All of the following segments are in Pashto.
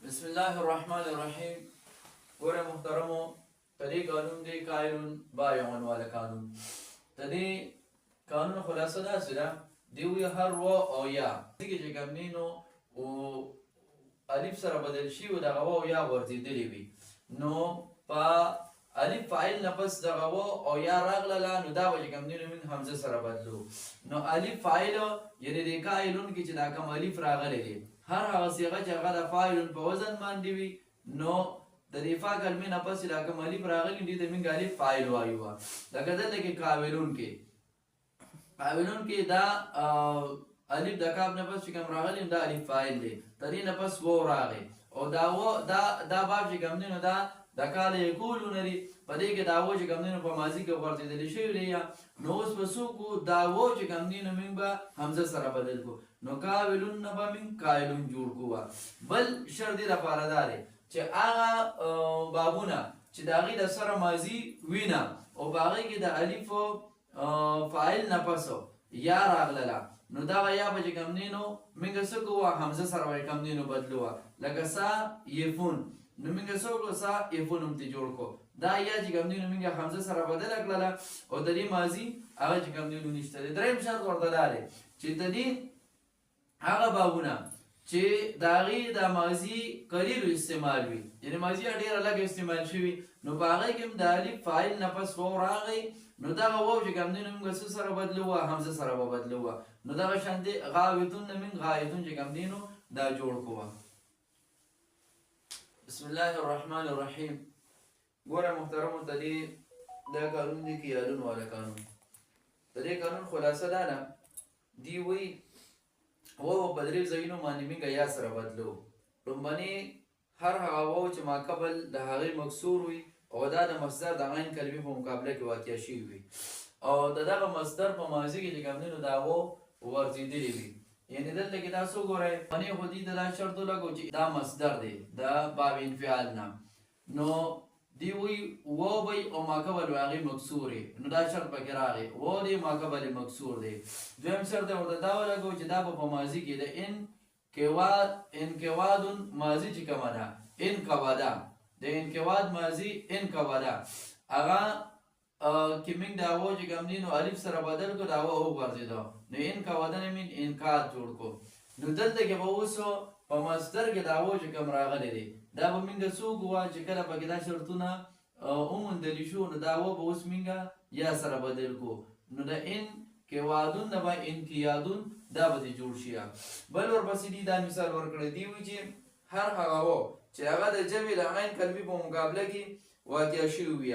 بسم الله الرحمن الرحیم. ګوره محترمو، په دې قانون دی قایلون بایعون والا قانون. د دې قانون خلاصه داسې ده، دی وایي هر و او یا دغې چې کوم دی نو الف سره بدل شي او دغه و او یا ورزېدلې وي، نو په الف فاعل نه پس دغه و او یا راغله، نو دا به چې کوم دی نو موږ حمزه سره بدلو. نو الف فاعل یعنې د قایلون کې چې دا کوم الف راغلی دی، هر هغه صیغه چې هغه د فاعلون په وزن باندې وي، نو د دې فا کلمې نه پس دا کوم الف راغلی دي ته موږ الف فاعل وایو. لکه دلته کې قاولون کې دا الف د کاف نه پس چې کوم راغلی دا الف فاعل دی، د دې نه پس و راغی او دا و دا باب چې کوم دی نو دا د کال یقولون دی، په دې کې دا و چې کوم دی نو په ماضي کې ورزېدلی شوی دی، نو اوس به څه وکړو، دا و چې کوم دی نو موږ به حمزه سره بدل کړو، نو قاولون نه به موږ قایلون جوړ کړو. بل شرط دې لپاره دا دی چې هغه بابونه چې د هغې د سره ماضي وي نه او په هغې کې د الف فاعل نه پس یا راغله، نو دغه یا به چې کوم دی نو موږ څه کوو، حمزه سره به کوم دی نو بدلو. لکه سا یفون، نو موږ څه وکړو، سا یفون هم ترې جوړ کړو. دا یا چې کوم دی نو موږ حمزه سره بدله کړله او د دې ماضي هغه چې کوم دی نو نشته دی. دریم شرط ورته دا دی چې د دې هغه بابونه چې د هغې د ماضي قلیلو استعمال وي، یعنې ماضي ډېره لږ استعمال شوي، نو په هغې کې هم د الف فاعل نه پس واو راغی، نو دغه واو چې کوم دی نو موږ څه سره بدلوو، حمزه سره به بدلوو. نو دغه شان دی غاوتون نه موږ غایتون چې کوم دی نو دا جوړ کړو. بسم الله الرحمن الرحیم. ګوره محترمو، د دې دا قانون دی قیالون والا قانون. د دې قانون خلاصه دا ده، دی وایي واو په درې ځایونو باندې موږ یا سره بدلو. لومبنې هر هغه واو چې ماقبل د هغې مکسور وي او دا د مصدر د عین کلمې په مقابله کې واقع شوي وي او د دغه مصدر په ماضي کې چې کوم دی نو دا واو ورزېدلې وي. یعنې دلته کې دا څه وګورئ، منې خو دې ته دا شرط ولګو چې دا مصدر دی د باب انفعال نه، نو دی وایي واو به او ماقبل و هغې مکسور وي، نو دا شرط پکې راغی، واو دی ماقبل مکسور دی. دویم شرط ورته دا ولګو چې دا به په ماضي کې د انقوادون ماضي چې کومه ده انقواده، د انقواد ماضي انقواده، هغه کې موږ دا واو چې کوم دی نو الف سره بدل کړو، دا واو وغورځېده، نو انقواده نه موږ انقاد جوړ کړو. نو دلته کې به اوس په مصدر کې دا واو چې کوم راغلی دی، دا به موږ څه وکړو چې کله پکې دا شرطونه وموندلي شو، نو دا واو به اوس موږ یا سره بدل کړو، نو د انقوادون نه به انقیادون دا به دې جوړ شي. بل ورپسې دي دا مثال ورکړی دی، وایي چې هر هغه واو چې هغه د جمع د عین کلمې په مقابله کې واقع شوي وي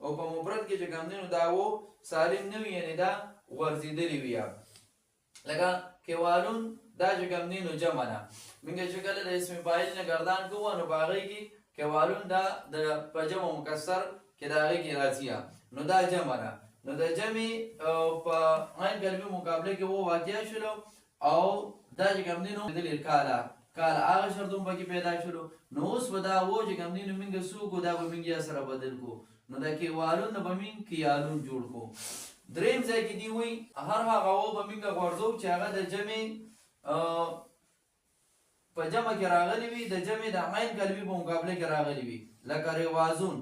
او په مفرد کې چې کوم دی نو دا واو سالم نه وي، یعنې دا غورځېدلې وي. لکه کوالون دا چې کوم دی نو جمع ده، موږ چې کله د اسم فاعل نه ګردان کوو نو په هغې کې کوالون دا په جمع مکسر کې د هغې کې راځي، نو دا جمع ده، نو د جمع په عین کلمې مقابله کې و واقع شولو او دا چې کوم دی نو کاله هغه شرطونه پکې پیدا شولو، نو اوس به دا و چې کوم دی نو موږ څه وکړو، دا به موږ یا سره بدل کړو، نو د کوالون نه به موږ کیالون جوړ کړو. دریم ځای کې دی وایي هر هغه و به موږ غورځو چې هغه د جمع په جمع کې راغلی وي، د جمع د عین کلمې په مقابله کې راغلی وي، لکه روازون،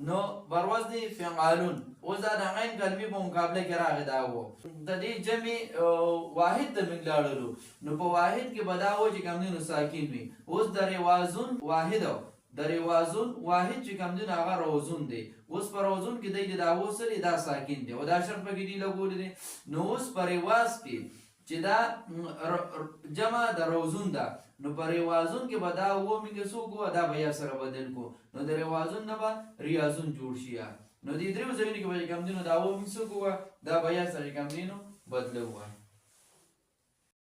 نو بروز دی فعالون، اوس دا د عین کلمې په مقابله کې راغی، دا و د دې جمع واحد ته موږ لاړلو، نو په واحد کې به دا و چې کوم دی نو ساکن وي. اوس د روازون واحد د روازون واحد چې کوم دی نو هغه روزون دی، اوس په روزون کې دی دا و سره دا ساکن دی او دا شرط پکې دی لګولی دی. نو اوس په رواز کې چې دا جمع د روزون ده، نو په روازون کې به دا و موږ څه وکړو، دا به یا سره بدل کړو، نو د روازون نه به ریاضون جوړ شي. نو دې درېو ځایونو کې به چې کوم دی نو دا و موږ څه وکړو، دا به یا سره کوم دی نو بدلوو.